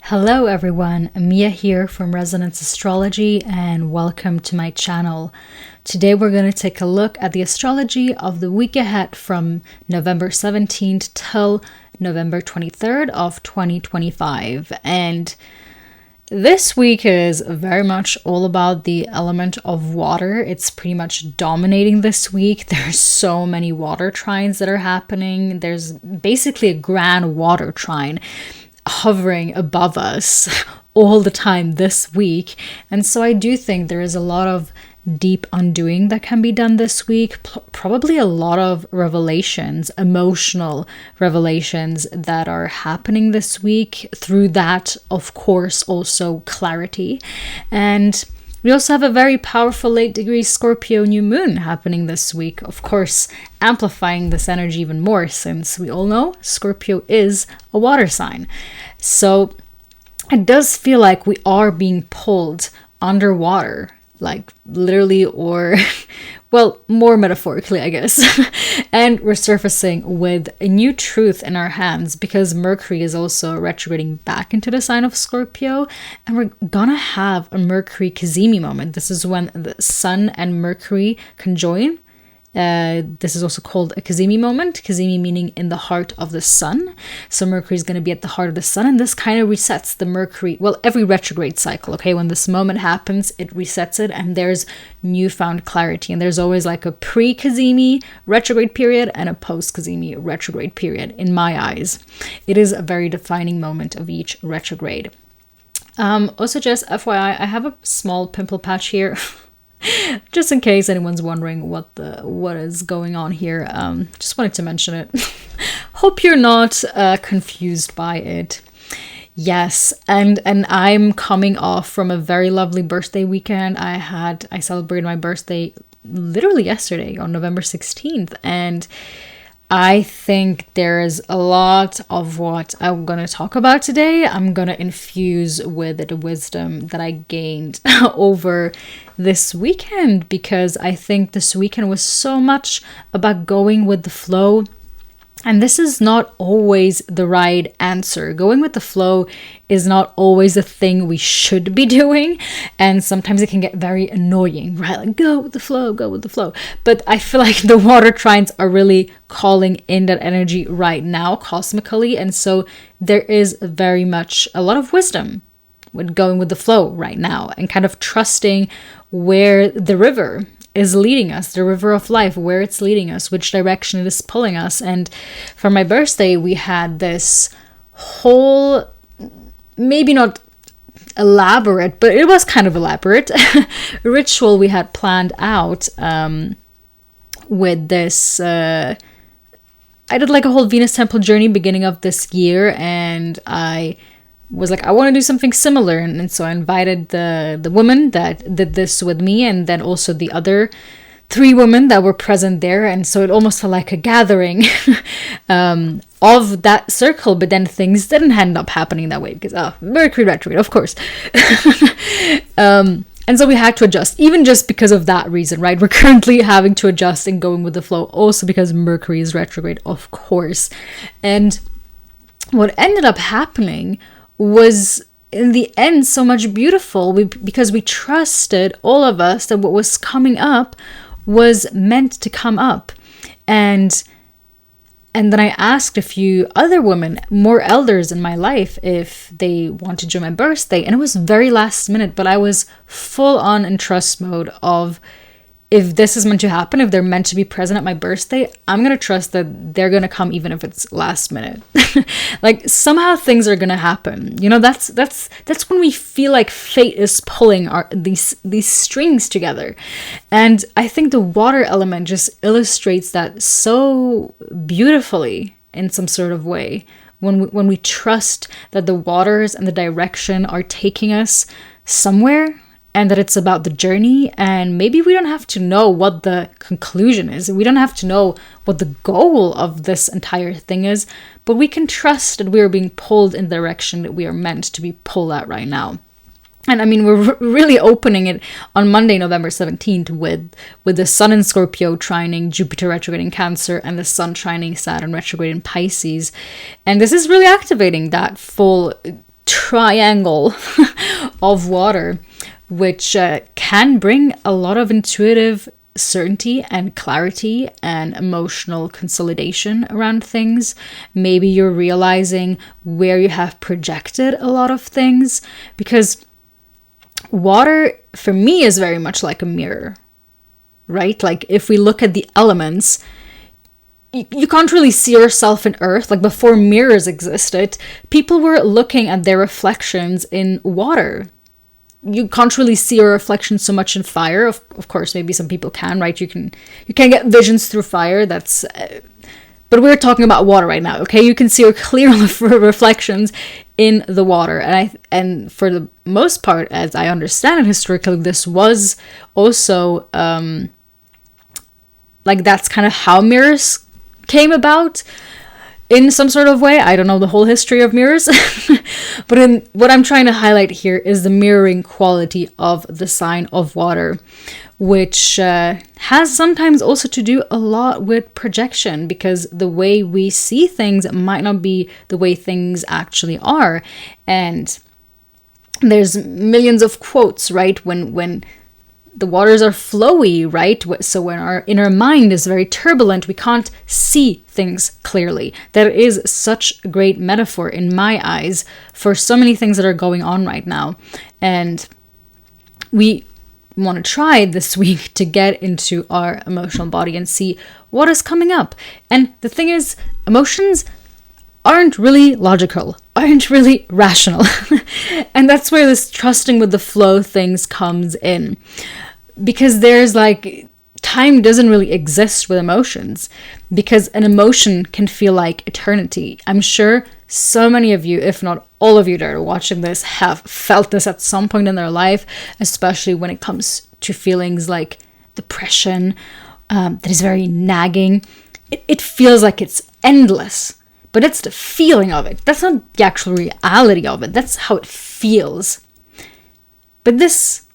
Hello everyone, Mia here from Resonance Astrology and welcome to my channel. Today we're going to take a look at the astrology of the week ahead from November 17th till November 23rd of 2025. And this week is very much all about the element of water. It's pretty much dominating this week. There's so many water trines that are happening. There's basically a grand water trine hovering above us all the time this week. And so I do think there is a lot of deep undoing that can be done this week. Probably a lot of revelations, emotional revelations that are happening this week. Through that, of course, also clarity. And we also have a very powerful late degree Scorpio New Moon happening this week, of course, amplifying this energy even more since we all know Scorpio is a water sign. So it does feel like we are being pulled underwater, like literally or, well, more metaphorically, I guess. And we're surfacing with a new truth in our hands because Mercury is also retrograding back into the sign of Scorpio. And we're gonna have a Mercury Kazimi moment. This is when the Sun and Mercury conjoin. This is also called a Kazimi moment. Kazimi meaning in the heart of the sun. So Mercury is going to be at the heart of the sun, and this kind of resets the Mercury, well, every retrograde cycle, okay? When this moment happens, it resets it, and there's newfound clarity. And there's always like a pre-Kazimi retrograde period and a post-Kazimi retrograde period, in my eyes. It is a very defining moment of each retrograde. Also, just FYI, I have a small pimple patch here. Just in case anyone's wondering what is going on here, just wanted to mention it. Hope you're not confused by it. Yes, and I'm coming off from a very lovely birthday weekend. I celebrated my birthday literally yesterday on November 16th, and I think there's a lot of what I'm going to talk about today. I'm going to infuse with the wisdom that I gained over this weekend, because I think this weekend was so much about going with the flow. And this is not always the right answer. Going with the flow is not always a thing we should be doing. And sometimes it can get very annoying, right? Like, go with the flow, go with the flow. But I feel like the water trines are really calling in that energy right now, cosmically. And so there is very much a lot of wisdom with going with the flow right now and kind of trusting where the river is leading us, the river of life, where it's leading us, which direction it is pulling us. And for my birthday, we had this whole, maybe not elaborate, but it was kind of elaborate ritual we had planned out with this. I did like a whole Venus temple journey beginning of this year, and I was like, I want to do something similar. And so I invited the woman that did this with me, and then also the other 3 women that were present there. And so it almost felt like a gathering of that circle, but then things didn't end up happening that way because Mercury retrograde, of course. And so we had to adjust, even just because of that reason, right? We're currently having to adjust and going with the flow, also because Mercury is retrograde, of course. And what ended up happening was in the end so much beautiful because we trusted, all of us, that what was coming up was meant to come up. And then I asked a few other women, more elders in my life, if they wanted to join my birthday, and it was very last minute, but I was full on in trust mode of, if this is meant to happen, if they're meant to be present at my birthday, I'm going to trust that they're going to come even if it's last minute. Like, somehow things are going to happen. You know, that's when we feel like fate is pulling these strings together. And I think the water element just illustrates that so beautifully in some sort of way. When we trust that the waters and the direction are taking us somewhere, and that it's about the journey, and maybe we don't have to know what the conclusion is. We don't have to know what the goal of this entire thing is, but we can trust that we are being pulled in the direction that we are meant to be pulled at right now. And I mean, we're really opening it on Monday, November 17th with the Sun in Scorpio trining Jupiter retrograde in Cancer and the Sun trining Saturn retrograde in Pisces. And this is really activating that full triangle of water, which can bring a lot of intuitive certainty and clarity and emotional consolidation around things. Maybe you're realizing where you have projected a lot of things, because water for me is very much like a mirror, right? Like if we look at the elements, you can't really see yourself in earth. Like before mirrors existed, people were looking at their reflections in water. You can't really see your reflection so much in fire. Of course, maybe some people can, right? You can get visions through fire. That's, but we're talking about water right now, okay? You can see your clear reflections in the water, and for the most part, as I understand it historically, this was also like that's kind of how mirrors came about in some sort of way. I don't know the whole history of mirrors, but in what I'm trying to highlight here is the mirroring quality of the sign of water, which has sometimes also to do a lot with projection, because the way we see things might not be the way things actually are. And there's millions of quotes, right? When the waters are flowy, right? So when our inner mind is very turbulent, we can't see things clearly. That is such a great metaphor in my eyes for so many things that are going on right now. And we want to try this week to get into our emotional body and see what is coming up. And the thing is, emotions aren't really logical, aren't really rational. And that's where this trusting with the flow things comes in. Because there's like, time doesn't really exist with emotions, because an emotion can feel like eternity. I'm sure so many of you, if not all of you that are watching this, have felt this at some point in their life, especially when it comes to feelings like depression, that is very nagging. It feels like it's endless, but it's the feeling of it. That's not the actual reality of it. That's how it feels. But this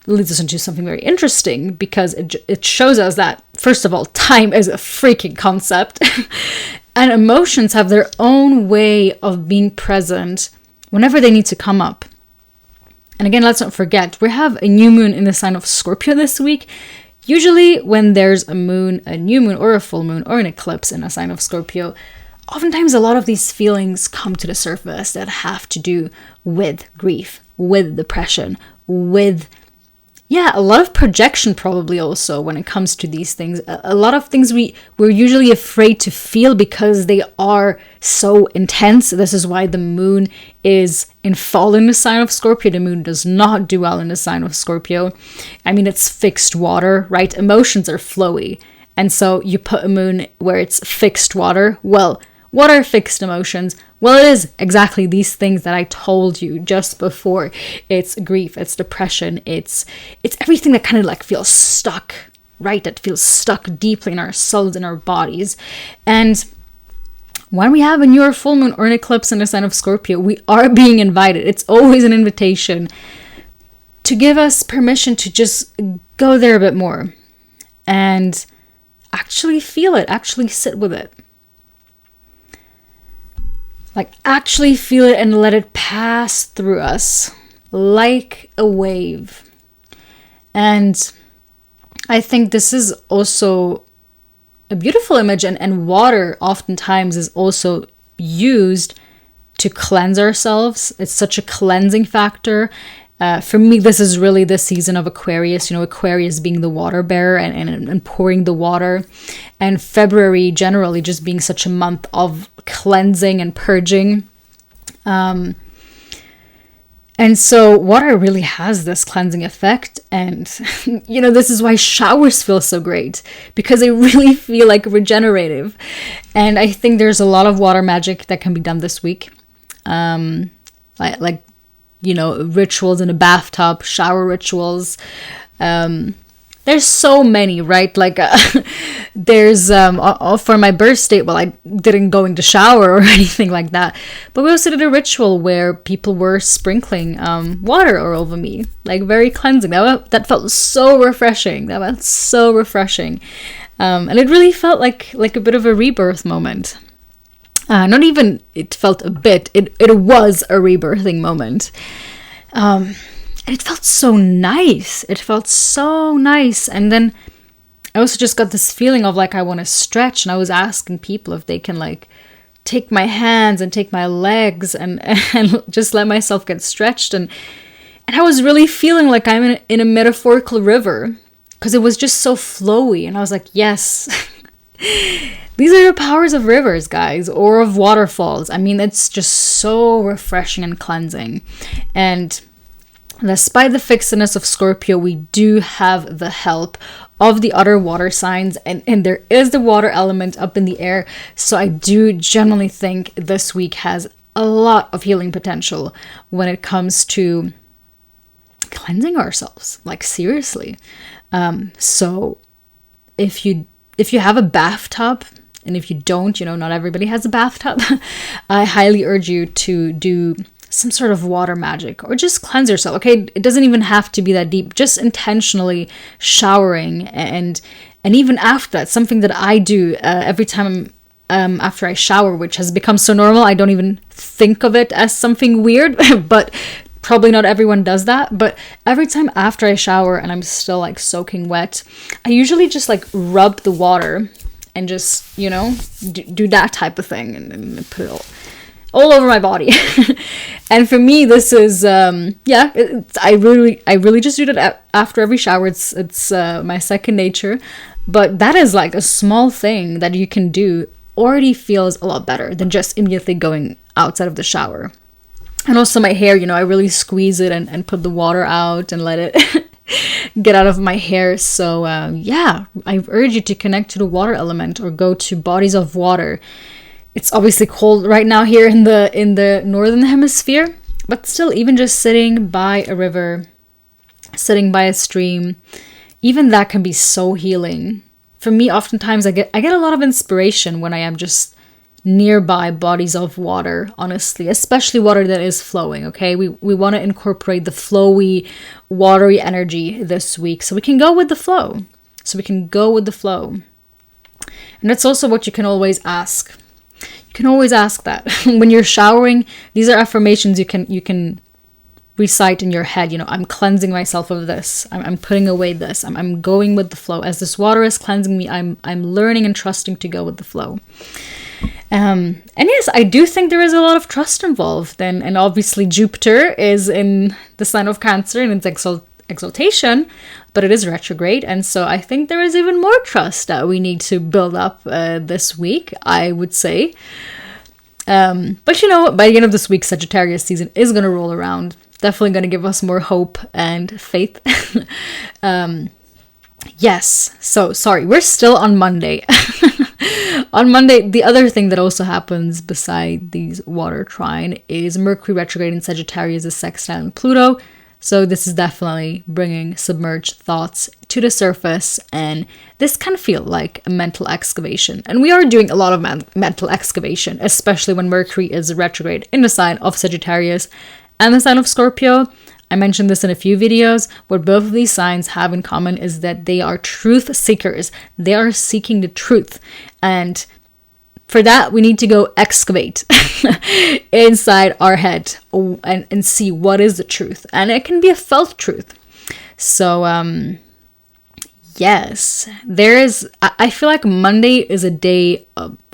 leads us into something very interesting, because it shows us that, first of all, time is a freaking concept. And emotions have their own way of being present whenever they need to come up. And again, let's not forget, we have a new moon in the sign of Scorpio this week. Usually when there's a moon, a new moon, or a full moon, or an eclipse in a sign of Scorpio, oftentimes a lot of these feelings come to the surface that have to do with grief, with depression, with a lot of projection probably also when it comes to these things. A lot of things we're usually afraid to feel because they are so intense. This is why the moon is in fall in the sign of Scorpio. The moon does not do well in the sign of Scorpio. I mean, it's fixed water, right? Emotions are flowy. And so you put a moon where it's fixed water. Well, what are fixed emotions? Well, it is exactly these things that I told you just before. It's grief, it's depression, it's everything that kind of like feels stuck, right? That feels stuck deeply in our souls and our bodies. And when we have a new or full moon or an eclipse in the sign of Scorpio, we are being invited. It's always an invitation to give us permission to just go there a bit more and actually feel it, actually sit with it. Like actually feel it and let it pass through us like a wave. And I think this is also a beautiful image, and water oftentimes is also used to cleanse ourselves. It's such a cleansing factor. For me, this is really the season of Aquarius, Aquarius being the water bearer and pouring the water. And February generally just being such a month of cleansing and purging. And so water really has this cleansing effect. And, this is why showers feel so great, because they really feel like regenerative. And I think there's a lot of water magic that can be done this week. Rituals in a bathtub, shower rituals. There's so many, right? There's for my birthday, well, I didn't go into shower or anything like that, but we also did a ritual where people were sprinkling water all over me, like very cleansing. That felt so refreshing. And it really felt like a bit of a rebirth moment. Not even it felt a bit, it was a rebirthing moment. And it felt so nice. It felt so nice. And then I also just got this feeling of like I want to stretch, and I was asking people if they can like take my hands and take my legs and just let myself get stretched. And I was really feeling like I'm in a metaphorical river, because it was just so flowy. And I was like, yes, these are the powers of rivers, guys, or of waterfalls. I mean, it's just so refreshing and cleansing. And despite the fixedness of Scorpio, we do have the help of the other water signs, and there is the water element up in the air. So I do generally think this week has a lot of healing potential when it comes to cleansing ourselves, like seriously. So if you have a bathtub, and if you don't, not everybody has a bathtub, I highly urge you to do some sort of water magic, or just cleanse yourself. Okay, it doesn't even have to be that deep. Just intentionally showering, and even after that, something that I do every time after I shower, which has become so normal, I don't even think of it as something weird. But probably not everyone does that. But every time after I shower and I'm still like soaking wet, I usually just like rub the water and just do that type of thing, and put it all over my body. And for me, this is I really just do that after every shower. It's my second nature. But that is like a small thing that you can do, already feels a lot better than just immediately going outside of the shower. And also my hair, I really squeeze it and put the water out and let it get out of my hair. So I urge you to connect to the water element, or go to bodies of water. It's obviously cold right now here in the northern hemisphere, but still, even just sitting by a river, sitting by a stream, even that can be so healing. For me, oftentimes I get a lot of inspiration when I am just nearby bodies of water, honestly, especially water that is flowing. Okay, we want to incorporate the flowy, watery energy this week, so we can go with the flow. And that's also what you can always ask. You can always ask that when you're showering. These are affirmations you can recite in your head. I'm cleansing myself of this. I'm putting away this. I'm going with the flow. As this water is cleansing me, I'm learning and trusting to go with the flow. And yes, I do think there is a lot of trust involved. And obviously Jupiter is in the sign of Cancer, and it's exaltation, but it is retrograde. And so I think there is even more trust that we need to build up this week, I would say. But by the end of this week, Sagittarius season is going to roll around. Definitely going to give us more hope and faith. Yes. So sorry, we're still on Monday. On Monday, the other thing that also happens beside these water trine is Mercury retrograde in Sagittarius is sextile Pluto. So this is definitely bringing submerged thoughts to the surface, and this can feel like a mental excavation. And we are doing a lot of mental excavation, especially when Mercury is retrograde in the sign of Sagittarius and the sign of Scorpio. I mentioned this in a few videos. What both of these signs have in common is that they are truth seekers. They are seeking the truth. And for that, we need to go excavate inside our head and see what is the truth. And it can be a felt truth. So, yes, I feel like Monday is a day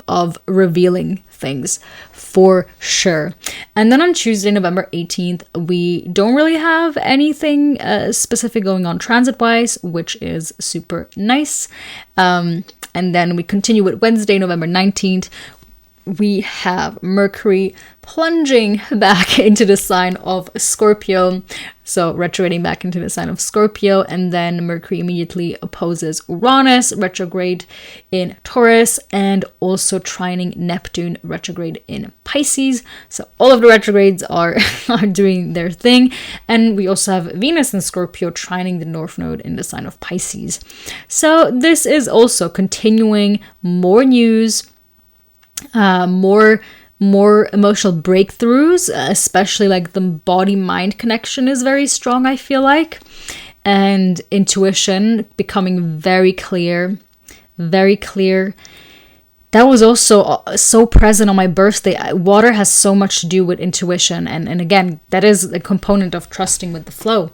of revealing things for sure. And then on Tuesday, November 18th, we don't really have anything specific going on transit-wise, which is super nice. And then we continue with Wednesday, November 19th. We have Mercury plunging back into the sign of Scorpio. So retrograding back into the sign of Scorpio. And then Mercury immediately opposes Uranus, retrograde in Taurus, and also trining Neptune, retrograde in Pisces. So all of the retrogrades are doing their thing. And we also have Venus in Scorpio trining the North Node in the sign of Pisces. So this is also continuing more news, more emotional breakthroughs, especially like the body-mind connection is very strong, I feel like, and intuition becoming very clear, that was also so present on my birthday. Water has so much to do with intuition. And again, that is a component of trusting with the flow.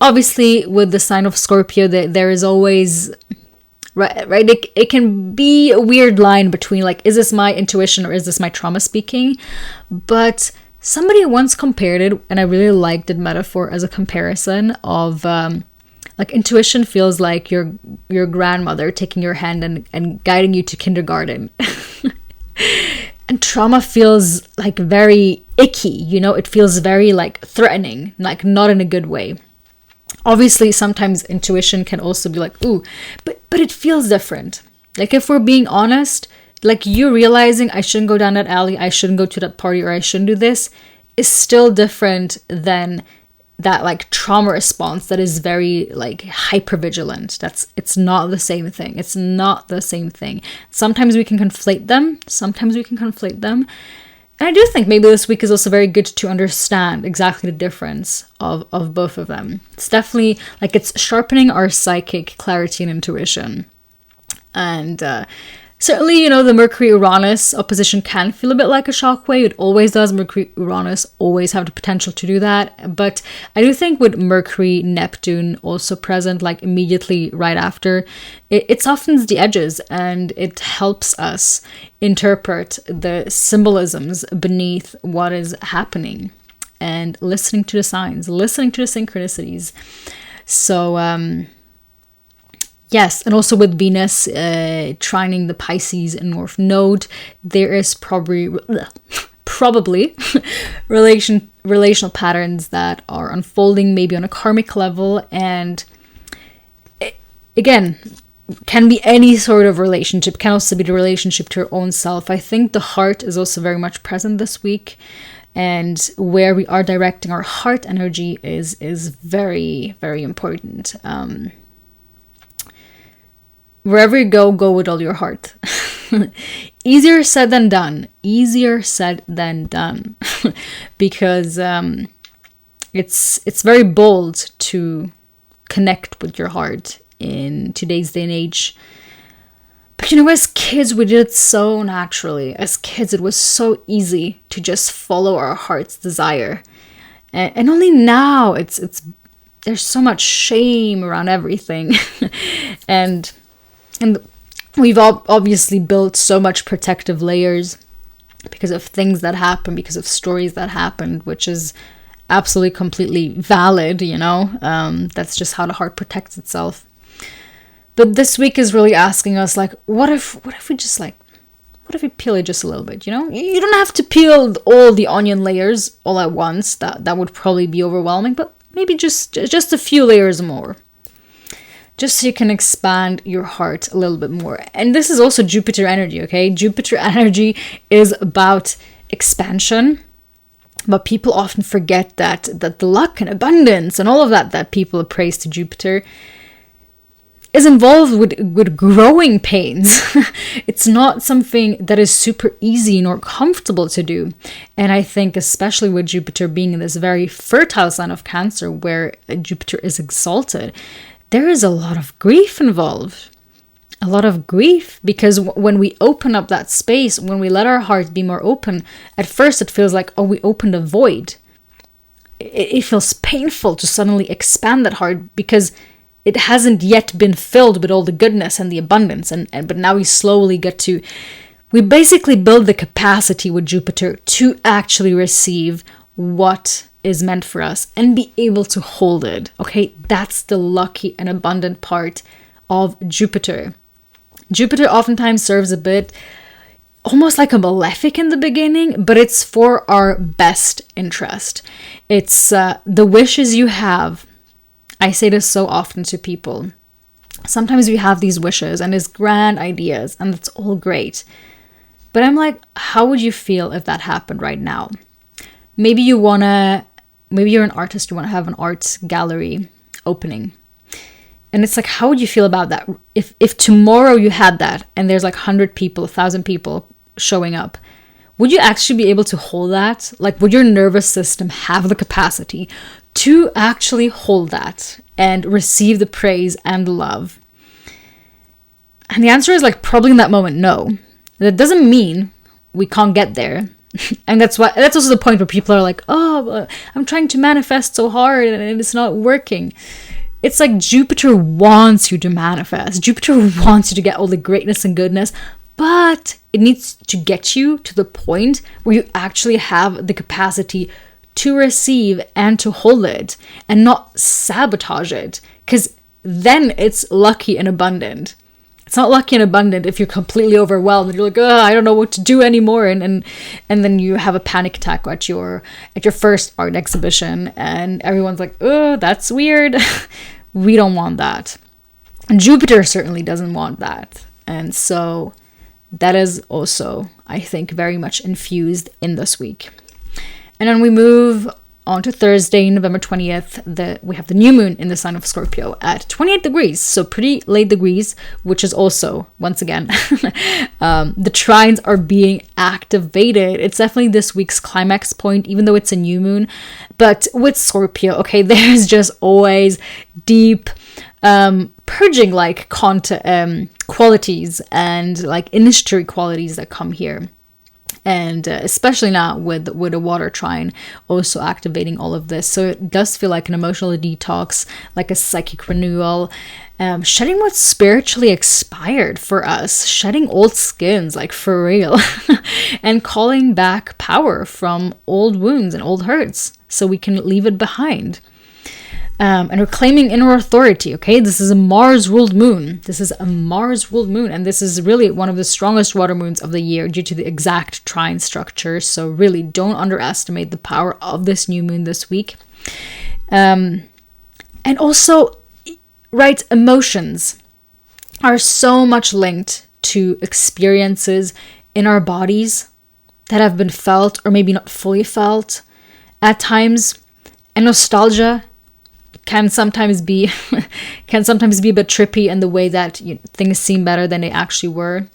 Obviously, with the sign of Scorpio, there is always, right? It can be a weird line between like, is this my intuition or is this my trauma speaking? But somebody once compared it, and I really liked the metaphor as a comparison of like intuition feels like your grandmother taking your hand and guiding you to kindergarten. And trauma feels like very icky, you know, it feels very like threatening, like not in a good way. Obviously, sometimes intuition can also be like, ooh, but it feels different. Like if we're being honest, like you realizing I shouldn't go down that alley, I shouldn't go to that party, or I shouldn't do this is still different than that like trauma response that is very like hypervigilant. It's not the same thing. It's not the same thing. Sometimes we can conflate them. And I do think maybe this week is also very good to understand exactly the difference of both of them. It's definitely like it's sharpening our psychic clarity and intuition. And certainly, you know, the Mercury-Uranus opposition can feel a bit like a shockwave. It always does. Mercury-Uranus always have the potential to do that. But I do think with Mercury-Neptune also present, like immediately right after, it softens the edges and it helps us interpret the symbolisms beneath what is happening and listening to the signs, listening to the synchronicities. So, yes, and also with Venus trining the Pisces and North Node, there is probably relational patterns that are unfolding maybe on a karmic level, and again, can be any sort of relationship, can also be the relationship to your own self. I think the heart is also very much present this week, and where we are directing our heart energy is very, very important. Wherever you go with all your heart. Easier said than done. Because it's very bold to connect with your heart in today's day and age. But you know, as kids, we did it so naturally. As kids, it was so easy to just follow our heart's desire. And only now, there's so much shame around everything. And we've obviously built so much protective layers because of things that happen, because of stories that happened, which is absolutely completely valid, you know. That's just how the heart protects itself. But this week is really asking us, like, what if we peel it just a little bit, you know? You don't have to peel all the onion layers all at once. That would probably be overwhelming, but maybe just a few layers more. Just so you can expand your heart a little bit more. And this is also Jupiter energy, okay? Jupiter energy is about expansion, but people often forget that the luck and abundance and all of that people praise to Jupiter is involved with growing pains. It's not something that is super easy nor comfortable to do. And I think especially with Jupiter being in this very fertile sign of Cancer where Jupiter is exalted, there is a lot of grief involved. A lot of grief, because when we open up that space, when we let our heart be more open, at first it feels like, oh, we opened a void. It feels painful to suddenly expand that heart because it hasn't yet been filled with all the goodness and the abundance. But now we slowly we basically build the capacity with Jupiter to actually receive what is meant for us and be able to hold it. Okay, that's the lucky and abundant part of Jupiter. Jupiter oftentimes serves a bit almost like a malefic in the beginning, but it's for our best interest. It's the wishes you have. I say this so often to people. Sometimes we have these wishes and these grand ideas, and it's all great. But I'm like, how would you feel if that happened right now? Maybe you're an artist, you want to have an art gallery opening. And it's like, how would you feel about that? If tomorrow you had that and there's like 100 people, 1,000 people showing up, would you actually be able to hold that? Like, would your nervous system have the capacity to actually hold that and receive the praise and the love? And the answer is like probably in that moment, no. That doesn't mean we can't get there. And that's also the point where people are like, oh, I'm trying to manifest so hard and it's not working. It's like Jupiter wants you to manifest. Jupiter wants you to get all the greatness and goodness, but it needs to get you to the point where you actually have the capacity to receive and to hold it and not sabotage it, because then it's lucky and abundant. It's not lucky and abundant if you're completely overwhelmed and you're like, oh, I don't know what to do anymore, and then you have a panic attack at your first art exhibition and everyone's like, oh, that's weird. We don't want that. And Jupiter certainly doesn't want that. And so that is also, I think, very much infused in this week. And then we move on to Thursday, November 20th, we have the new moon in the sign of Scorpio at 28 degrees, so pretty late degrees, which is also, once again, the trines are being activated. It's definitely this week's climax point, even though it's a new moon. But with Scorpio, okay, there's just always deep purging like qualities and like initiatory qualities that come here. And especially now with a water trine also activating all of this. So it does feel like an emotional detox, like a psychic renewal, shedding what's spiritually expired for us, shedding old skins, like for real, and calling back power from old wounds and old hurts so we can leave it behind. And reclaiming inner authority, okay? This is a Mars-ruled moon. And this is really one of the strongest water moons of the year due to the exact trine structure. So really don't underestimate the power of this new moon this week. And also, right, emotions are so much linked to experiences in our bodies that have been felt or maybe not fully felt at times. And nostalgia can sometimes be a bit trippy in the way that things seem better than they actually were,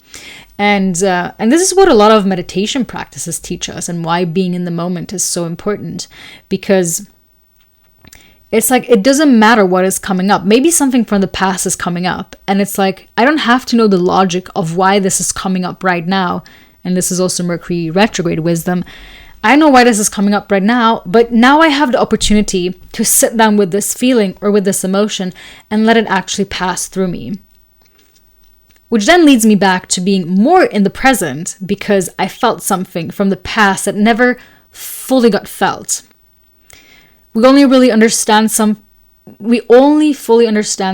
and this is what a lot of meditation practices teach us, and why being in the moment is so important, because it's like it doesn't matter what is coming up. Maybe something from the past is coming up, and it's like I don't have to know the logic of why this is coming up right now. And this is also Mercury retrograde wisdom. I know why this is coming up right now, but now I have the opportunity to sit down with this feeling or with this emotion and let it actually pass through me. Which then leads me back to being more in the present, because I felt something from the past that never fully got felt. We only fully understand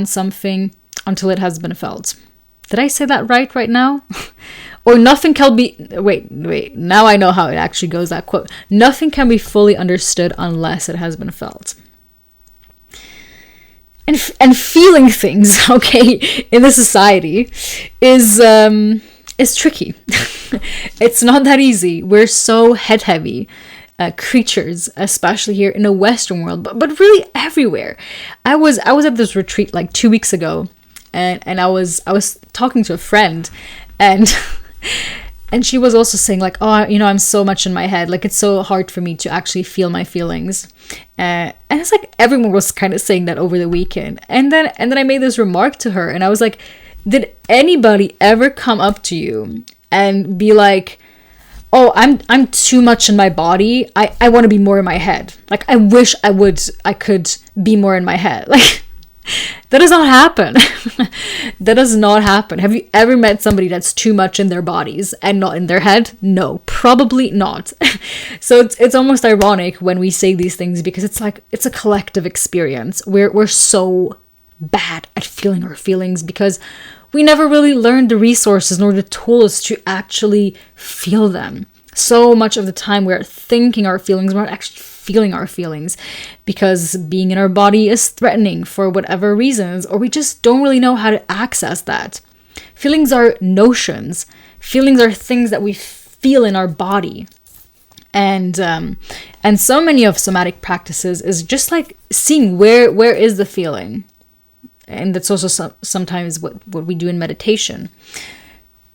something until it has been felt. Did I say that right now? Or nothing can be... Wait. Now I know how it actually goes, that quote. Nothing can be fully understood unless it has been felt. And feeling things, okay, in the society is tricky. It's not that easy. We're so head heavy creatures, especially here in the Western world, but really everywhere. I was at this retreat like 2 weeks ago, and I was talking to a friend, and she was also saying like, oh, I'm so much in my head, like it's so hard for me to actually feel my feelings, and it's like everyone was kind of saying that over the weekend, and then I made this remark to her, and I was like, did anybody ever come up to you and be like, oh, I'm too much in my body, I want to be more in my head, like I wish I could be more in my head? Like, that does not happen. That does not happen. Have you ever met somebody that's too much in their bodies and not in their head? No, probably not. So it's almost ironic when we say these things, because it's like it's a collective experience. We're so bad at feeling our feelings because we never really learned the resources nor the tools to actually feel them. So much of the time we're thinking our feelings, we're not actually feeling our feelings, because being in our body is threatening for whatever reasons, or we just don't really know how to access that. Feelings are notions. Feelings are things that we feel in our body. And so many of somatic practices is just like seeing where is the feeling. And that's also sometimes what we do in meditation.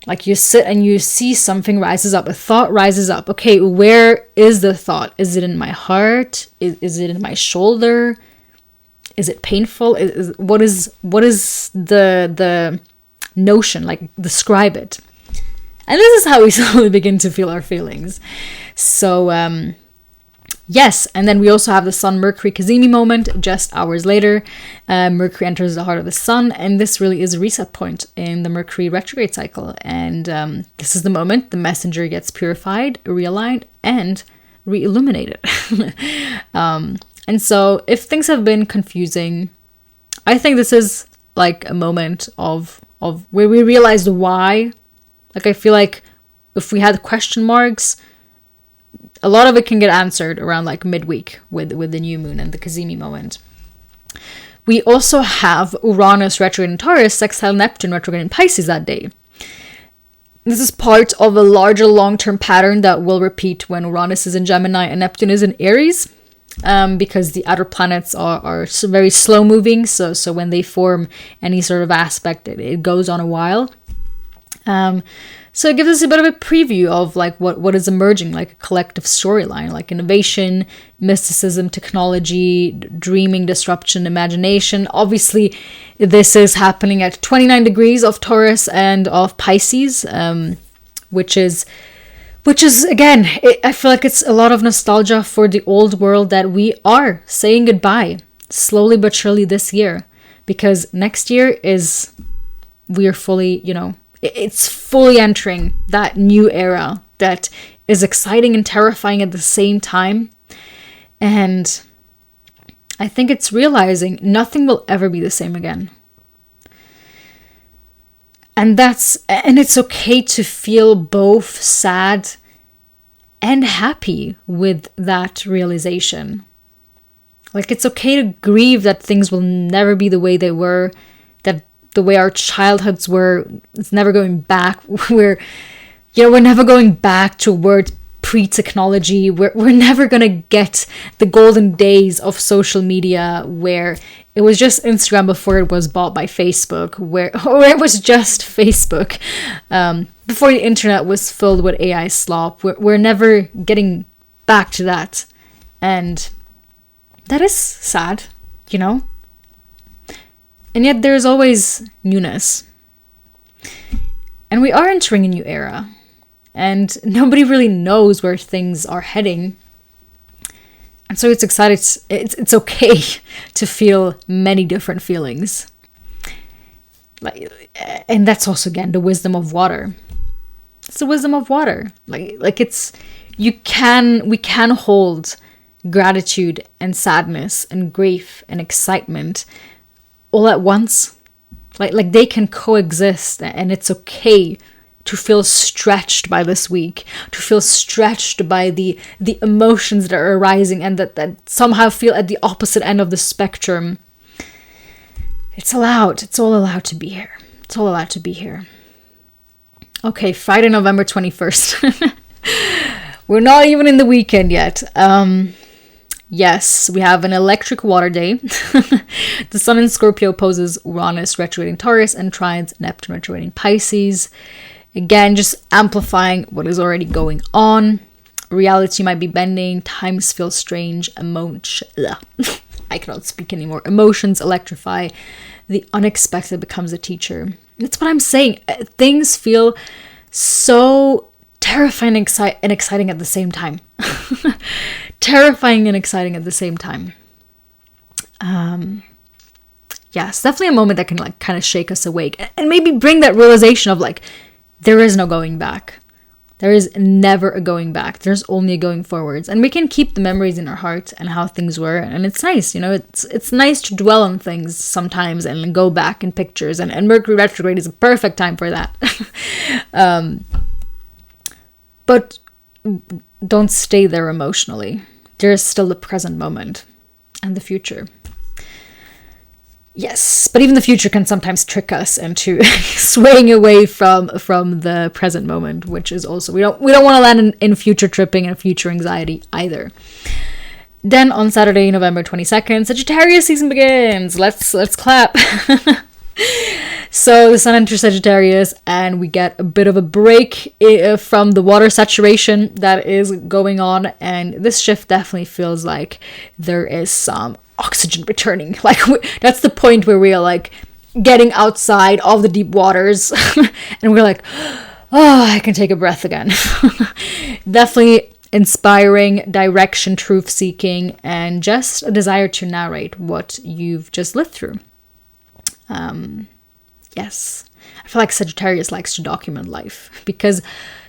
Like you sit and you see something rises up, a thought rises up. Okay, where is the thought? Is it in my heart? Is it in my shoulder? Is it painful? What is the notion, like describe it. And this is how we slowly begin to feel our feelings. So, yes, and then we also have the Sun-Mercury Kazimi moment just hours later. Mercury enters the heart of the Sun, and this really is a reset point in the Mercury retrograde cycle. And this is the moment the messenger gets purified, realigned, and re-illuminated. And so if things have been confusing, I think this is like a moment of where we realize the why. Like, I feel like if we had question marks, a lot of it can get answered around like midweek with the new moon and the Cazimi moment. We also have Uranus retrograde in Taurus, sextile Neptune retrograde in Pisces that day. This is part of a larger long-term pattern that will repeat when Uranus is in Gemini and Neptune is in Aries, because the outer planets are very slow-moving. So when they form any sort of aspect, it goes on a while. So it gives us a bit of a preview of like what is emerging, like a collective storyline, like innovation, mysticism, technology, dreaming, disruption, imagination. Obviously, this is happening at 29 degrees of Taurus and of Pisces, which is again, I feel like it's a lot of nostalgia for the old world that we are saying goodbye slowly but surely this year, because next year we are fully, it's fully entering that new era that is exciting and terrifying at the same time. And I think it's realizing nothing will ever be the same again. And it's okay to feel both sad and happy with that realization. Like, it's okay to grieve that things will never be the way they were, that the way our childhoods were, it's never going back. We're never going back to word pre-technology. We're never gonna get the golden days of social media where it was just Instagram before it was bought by Facebook, where it was just Facebook, before the internet was filled with AI slop. We're never getting back to that, and that is sad, And yet there's always newness. And we are entering a new era. And nobody really knows where things are heading. And so it's exciting. It's okay to feel many different feelings. And that's also, again, the wisdom of water. It's the wisdom of water. We can hold gratitude and sadness and grief and excitement all at once. Like they can coexist, and it's okay to feel stretched by this week, to feel stretched by the emotions that are arising and that somehow feel at the opposite end of the spectrum. It's allowed. It's all allowed to be here. It's all allowed to be here. Okay, Friday, November 21st. We're not even in the weekend yet. Yes, we have an electric water day. The Sun in Scorpio opposes Uranus retrograding Taurus and Trines Neptune retrograding Pisces. Again, just amplifying what is already going on. Reality might be bending. Times feel strange. I cannot speak anymore. Emotions electrify. The unexpected becomes a teacher. That's what I'm saying. Things feel so terrifying and exciting at the same time. Terrifying and exciting at the same time. Yes, definitely a moment that can kind of shake us awake and maybe bring that realization of there is no going back. There is never a going back. There's only a going forwards. And we can keep the memories in our heart and how things were. And it's nice, it's nice to dwell on things sometimes and go back in pictures. And Mercury retrograde is a perfect time for that. But don't stay there emotionally. There is still the present moment and the future. Yes, but even the future can sometimes trick us into swaying away from the present moment, which is also, we don't want to land in future tripping and future anxiety either. Then on Saturday, November 22nd, Sagittarius season begins. Let's clap. So the Sun enters Sagittarius and we get a bit of a break from the water saturation that is going on, and this shift definitely feels like there is some oxygen returning. That's the point where we are getting outside of the deep waters and we're like, oh, I can take a breath again. Definitely inspiring, direction, truth seeking, and just a desire to narrate what you've just lived through. Yes, I feel like Sagittarius likes to document life because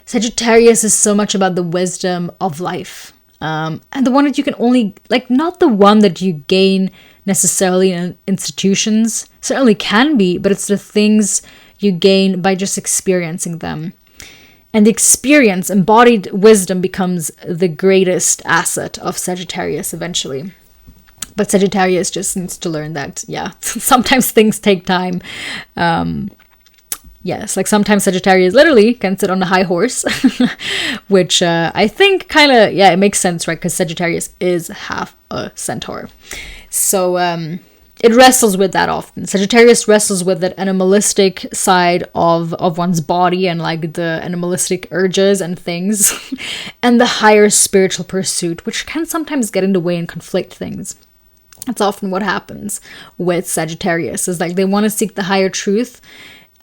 Sagittarius is so much about the wisdom of life. And the one that you can only, like, not the one that you gain necessarily in institutions, certainly can be, but it's the things you gain by just experiencing them. And the experience, embodied wisdom, becomes the greatest asset of Sagittarius eventually. But Sagittarius just needs to learn that, yeah, sometimes things take time. Yes, like sometimes Sagittarius literally can sit on a high horse, which I think kind of, yeah, it makes sense, right? Because Sagittarius is half a centaur. So it wrestles with that often. Sagittarius wrestles with that animalistic side of one's body and like the animalistic urges and things and the higher spiritual pursuit, which can sometimes get in the way and conflict things. That's often what happens with Sagittarius, is like they want to seek the higher truth,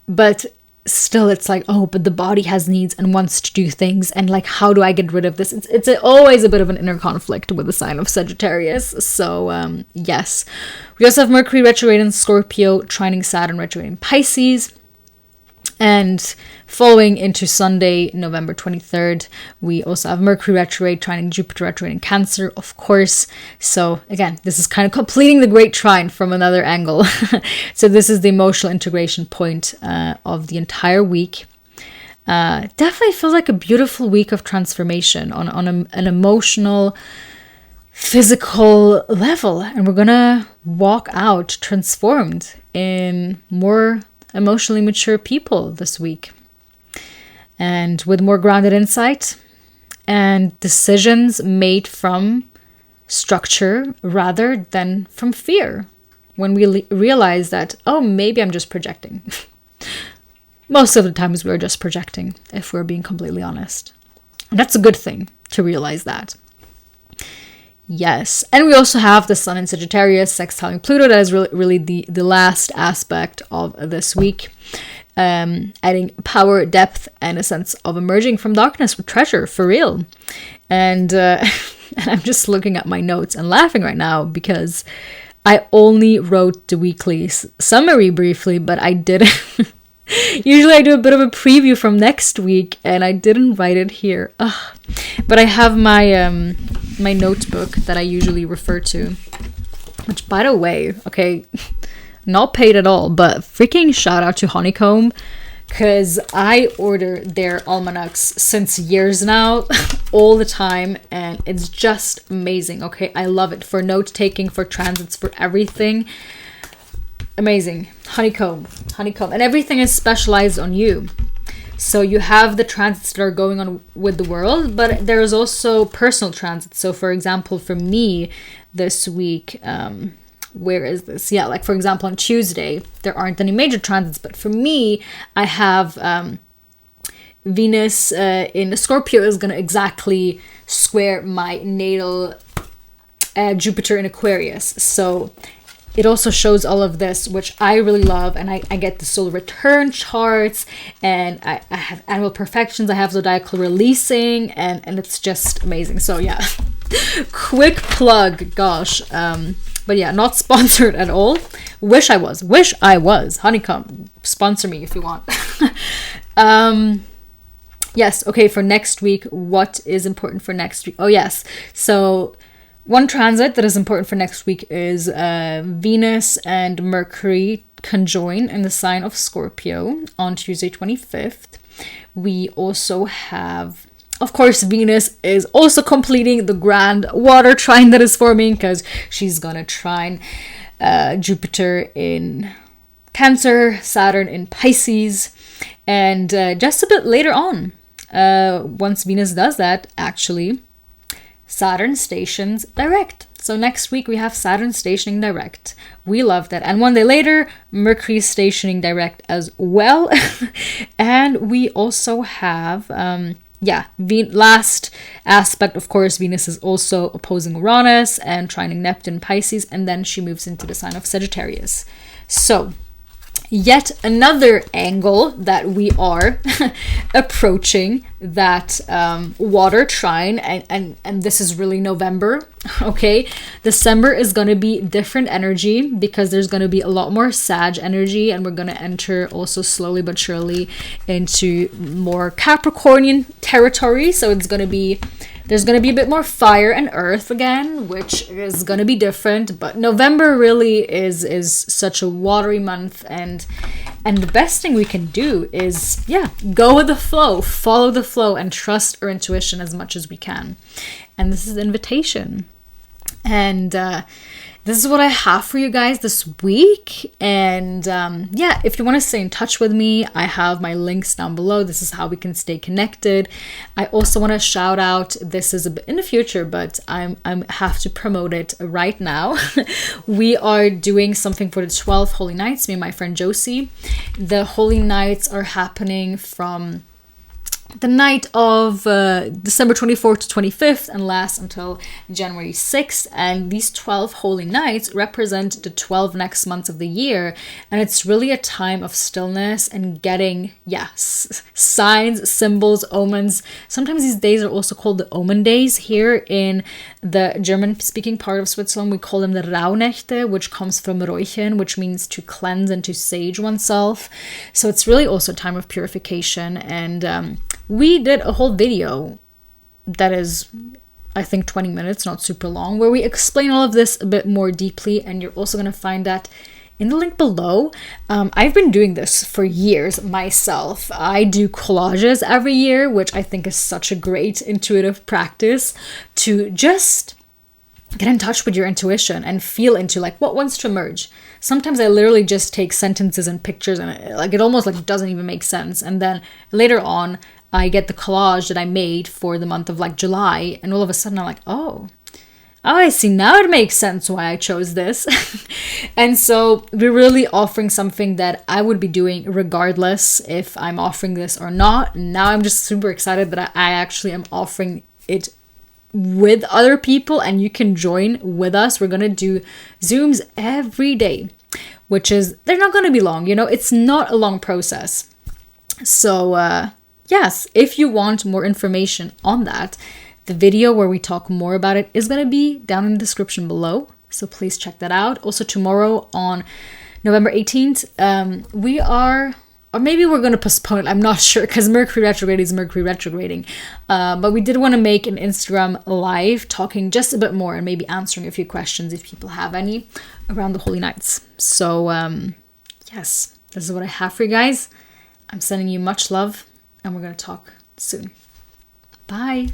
but still it's like, oh, but the body has needs and wants to do things, and like, how do I get rid of this? It's always a bit of an inner conflict with the sign of Sagittarius. So yes, we also have Mercury retrograde in Scorpio, trining Saturn retrograde in Pisces. And following into Sunday, November 23rd, we also have Mercury retrograde, trining Jupiter retrograde in Cancer, of course. So again, this is kind of completing the great trine from another angle. So this is the emotional integration point of the entire week. Definitely feels like a beautiful week of transformation on an emotional, physical level. And we're going to walk out transformed in more emotionally mature people this week, and with more grounded insight and decisions made from structure rather than from fear, when we realize that, oh, maybe I'm just projecting. Most of the times we're just projecting, if we're being completely honest, and that's a good thing to realize that. Yes, and we also have the Sun in Sagittarius sextiling Pluto. That is really the last aspect of this week, adding power, depth, and a sense of emerging from darkness with treasure, for real. And and I'm just looking at my notes and laughing right now because I only wrote the weekly summary briefly, but I didn't. Usually I do a bit of a preview from next week, and I didn't write it here. Ugh. But I have my my notebook that I usually refer to, which, by the way, okay, not paid at all, but freaking shout out to Honeycomb, because I order their almanacs since years now, all the time, and it's just amazing. Okay, I love it for note taking, for transits, for everything. Amazing. Honeycomb, and everything is specialized on you. So you have the transits that are going on with the world, but there's also personal transits. So for example, for me this week, where is this? Yeah, like for example, on Tuesday, there aren't any major transits, but for me, I have Venus in Scorpio is going to exactly square my natal Jupiter in Aquarius. So it also shows all of this, which I really love, and I get the solar return charts, and I have annual perfections, I have zodiacal releasing, and it's just amazing. So yeah, quick plug, gosh. But yeah, not sponsored at all. Wish I was. Honeycomb, sponsor me if you want. Yes, okay, for next week, what is important for next week? Oh yes, so one transit that is important for next week is Venus and Mercury conjoin in the sign of Scorpio on Tuesday 25th. We also have, of course, Venus is also completing the grand water trine that is forming, because she's gonna trine Jupiter in Cancer, Saturn in Pisces, and just a bit later on, once Venus does that, actually, Saturn stations direct. So next week we have Saturn stationing direct. We love that. And one day later, Mercury stationing direct as well. And we also have, last aspect, of course, Venus is also opposing Uranus and trining Neptune Pisces, and then she moves into the sign of Sagittarius. So yet another angle that we are approaching that water trine, and this is really November. Okay, December is going to be different energy because there's going to be a lot more Sag energy, and we're going to enter also slowly but surely into more Capricornian territory. So it's going to be, there's going to be a bit more fire and earth again, which is going to be different. But November really is such a watery month, and the best thing we can do is, go with the flow, follow the flow, and trust our intuition as much as we can. And this is the invitation. And this is what I have for you guys this week. And if you want to stay in touch with me, I have my links down below. This is how we can stay connected. I also want to shout out, this is a bit in the future, but I have to promote it right now. We are doing something for the 12 Holy Nights, me and my friend Josie. The Holy Nights are happening from the night of December 24th to 25th and last until January 6th. And these 12 holy nights represent the 12 next months of the year. And it's really a time of stillness and getting, signs, symbols, omens. Sometimes these days are also called the omen days. Here in the German-speaking part of Switzerland, we call them the Rauhnächte, which comes from Räuchern, which means to cleanse and to sage oneself. So it's really also a time of purification. And we did a whole video that is, I think, 20 minutes, not super long, where we explain all of this a bit more deeply, and you're also going to find that in the link below. I've been doing this for years myself. I do collages every year, which I think is such a great intuitive practice to just get in touch with your intuition and feel into like what wants to emerge. Sometimes I literally just take sentences and pictures and it almost like doesn't even make sense. And then later on, I get the collage that I made for the month of like July, and all of a sudden I'm like, oh, I see, now it makes sense why I chose this. And so we're really offering something that I would be doing regardless if I'm offering this or not. Now I'm just super excited that I actually am offering it with other people, and you can join with us. We're going to do Zooms every day, which is, they're not going to be long, it's not a long process. So, yes, if you want more information on that, the video where we talk more about it is going to be down in the description below. So please check that out. Also tomorrow on November 18th, we are, or maybe we're going to postpone it. I'm not sure because Mercury Retrograde is Mercury Retrograding. But we did want to make an Instagram live talking just a bit more and maybe answering a few questions if people have any around the Holy Nights. So yes, this is what I have for you guys. I'm sending you much love, and we're going to talk soon. Bye.